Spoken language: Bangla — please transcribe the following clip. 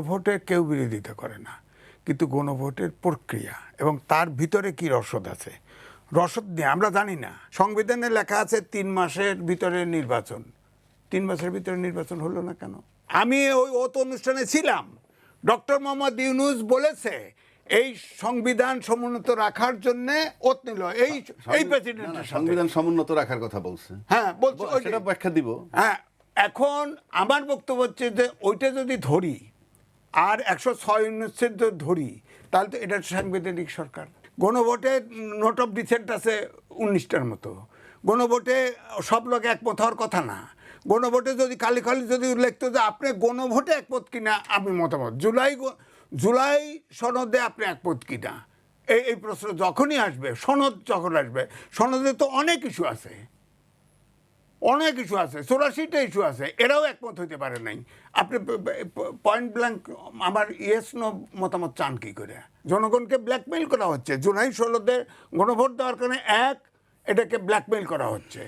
গণভোটে কেউ বিরোধিতা করে না, কিন্তু গণভোটের প্রক্রিয়া এবং তার ভিতরে কি রসদ আছে, রসদ নিয়ে আমরা জানি না। সংবিধানে লেখা আছে 3 মাসের ভিতরে নির্বাচন। 3 মাসের ভিতরে নির্বাচন হলো না কেন? আমি ওই ওত অনুষ্ঠানে ছিলাম। ডক্টর মোহাম্মদ ইউনূস বলেছে এই সংবিধান সমুন্নত রাখার জন্য ওত নিল এই প্রেসিডেন্টের সংবিধান সমুন্নত রাখার কথা বলছে। হ্যাঁ বলছে, সেটা ব্যাখ্যা দিব। হ্যাঁ, এখন আমার বক্তব্য হচ্ছে যে ওইটা যদি ধরি আর 106 অনুচ্ছেদ যদি ধরি, তাহলে তো এটা সাংবিধানিক সরকার। গণভোটে নোট অফ ডিসেন্ট আছে 19টার মতো। গণভোটে সব লোক একমত হওয়ার কথা না। গণভোটে যদি খালি যদি উল্লেখ যে আপনি গণভোটে একমত কিনা আমি মতামত, জুলাই সনদে আপনি একমত কিনা, এই প্রশ্ন যখনই আসবে, সনদ যখন আসবে, সনদে তো অনেক ইস্যু আছে, অনেক ইস্যু আছে, 84টা ইস্যু আছে, এরাও একমত হইতে পারে নাই। আপনি পয়েন্ট ব্ল্যাঙ্ক আমার ইয়েস নো মতামত চান কী করে? জনগণকে ব্ল্যাকমেইল করা হচ্ছে। জুলাই 16-তে গণভোট দেওয়ার কারণে এটাকে ব্ল্যাকমেইল করা হচ্ছে।